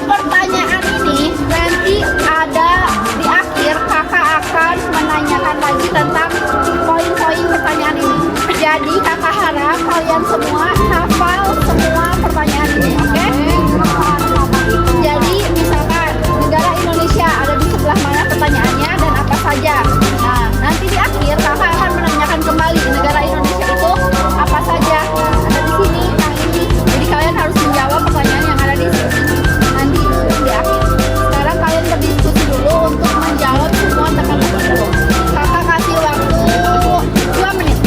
pertanyaan ini nanti ada di akhir, kakak akan menanyakan lagi tentang poin-poin pertanyaan ini. Jadi kakak harap kalian semua hafal semua pertanyaan ini, oke? Jadi misalkan negara Indonesia ada di sebelah mana pertanyaannya dan apa saja. Nah, nanti di akhir kakak akan menanyakan kembali negara Indonesia itu apa saja. Ada di sini, nah ini. Jadi kalian harus menjawab pertanyaan yang ada di sini. Nanti di akhir. Sekarang kalian berdiskusi dulu untuk menjawab semua teka-teki dulu. Kakak kasih waktu 2 menit.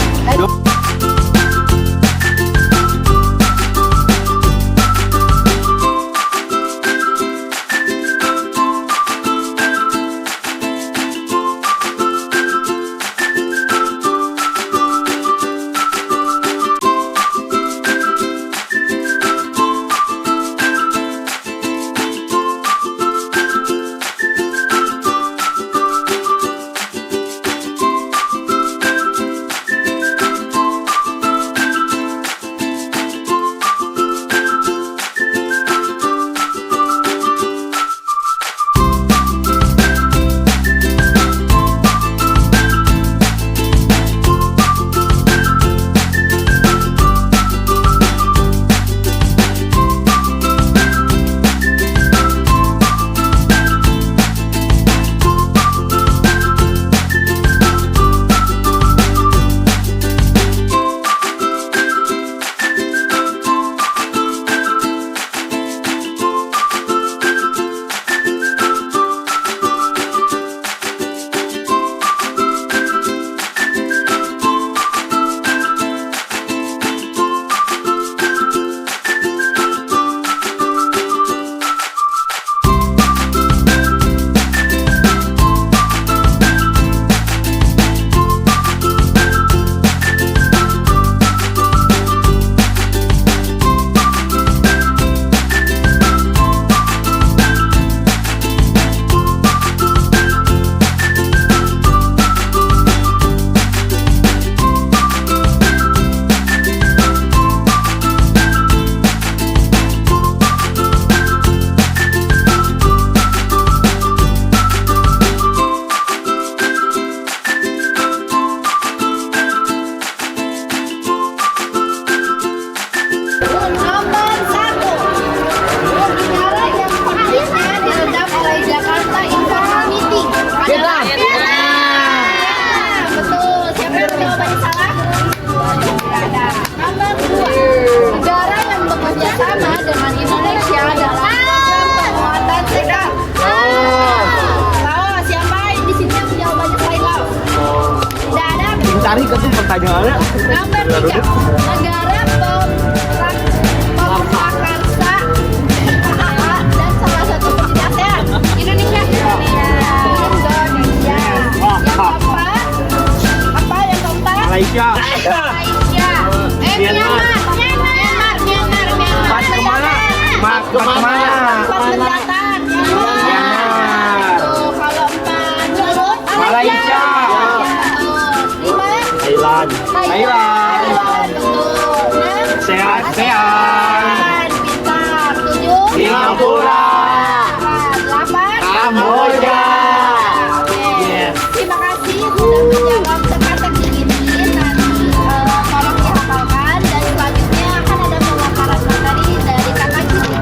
Cari ke tuh pertanyaannya. Nomor 3, negara pemrakarsa AAA dan salah satu penjadi ASEAN. Indonesia. Indonesia. Yang keempat, apa yang keempat? Malaysia. Malaysia. Myanmar. Empat kemana? Empat kemana? Selatan. Tuh, kalau 4 terus Malaysia. 5 Thailand. Thailand. Betul. Sehat-sehat. Pintar. 7 Singapura. 8 Kamboja. Oke. Yes. Terima kasih sudah menjawab teka-teki ini. Nanti tolong dihafalkan dan selanjutnya akan ada pemaparan materi dari kakak Cici.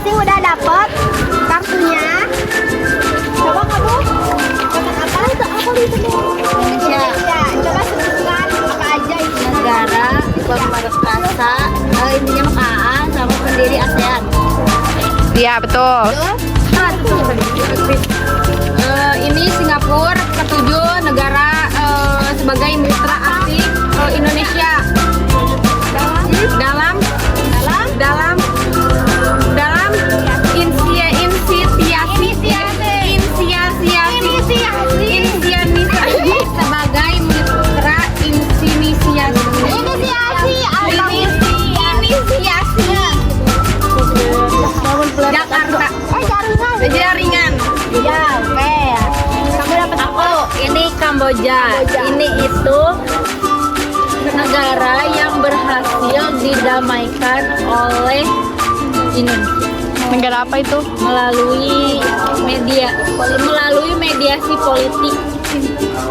masing-masing udah dapet kartunya. Coba kamu kotak apa? Itu apa itu? Indonesia. Coba sebutkan apa aja itu. Negara ikut perkasa, intinya makaan sama pendiri ASEAN. Iya betul. Ini Singapura, ketujuh negara sebagai mitra aktif Indonesia dalam inisiasi sebagai mitra Jakarta. Jaringan. Ya, oke. Kamu dapat apa? Ini Kamboja. Ini itu negara yang berhasil didamaikan oleh Indonesia Negara apa itu? melalui mediasi politik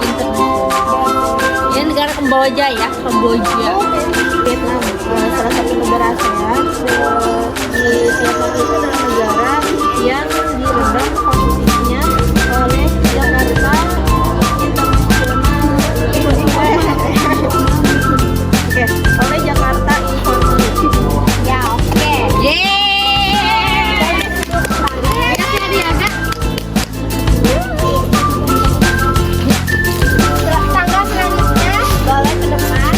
internasional. Ini negara Kamboja ya, Kamboja. Vietnam, salah satu negara ASEAN. Di Vietnam itu adalah negara yang diredam posisinya oleh Jakarta Oke, oleh Jakarta Informasi. Ya, oke. Tangga selanjutnya boleh ke depan.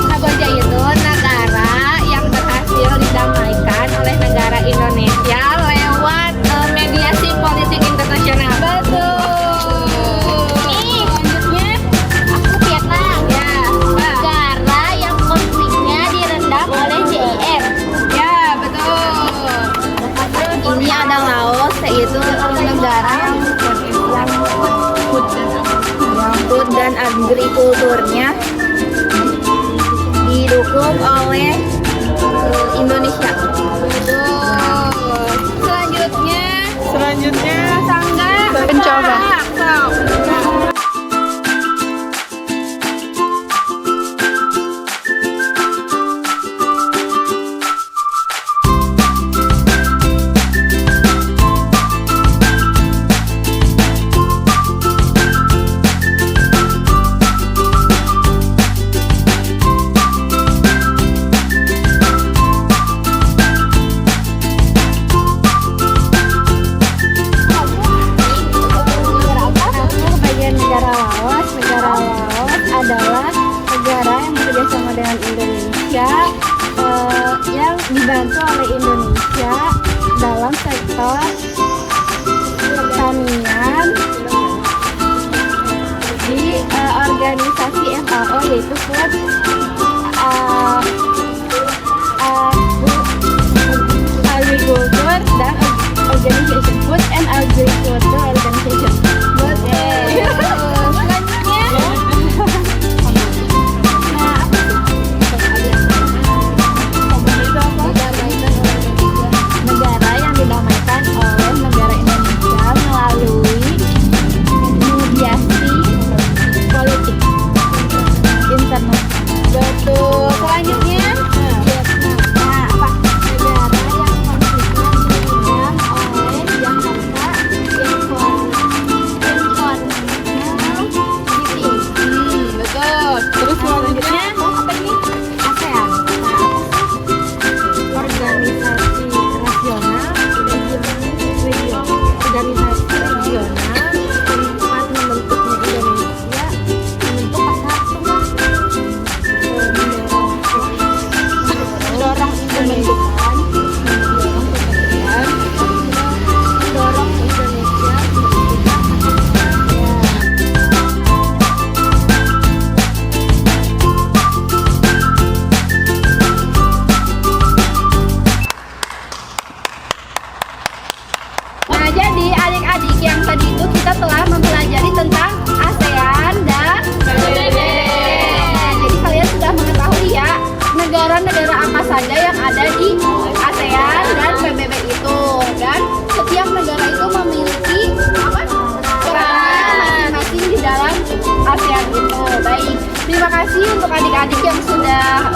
Kamboja itu negara yang berhasil didamaikan oleh negara Indonesia lewat mediasi politik internasional. Betul. Nih, selanjutnya Aku Vietnam. ya, Negara yang konfliknya diredam oleh JIM. ya betul. Ini ada Laos, yaitu negara yang Food dan agrikulturnya didukung oleh Indonesia. Selanjutnya tangga Pencoba. bagian negara Laos. Negara Laos adalah negara yang bekerjasama dengan Indonesia, yang dibantu oleh Indonesia dalam sektor pertanian di organisasi FAO, yaitu Food Agriculture dan Organization, Food and Agriculture Organization. Negara yang didamaikan oleh negara Indonesia melalui mediasi politik internasional. Betul. Selanjutnya Vietnam. apa saja yang ada di ASEAN dan PBB itu. Dan setiap negara itu memiliki apa? Perannya masing-masing di dalam ASEAN itu. Baik, terima kasih untuk adik-adik yang sudah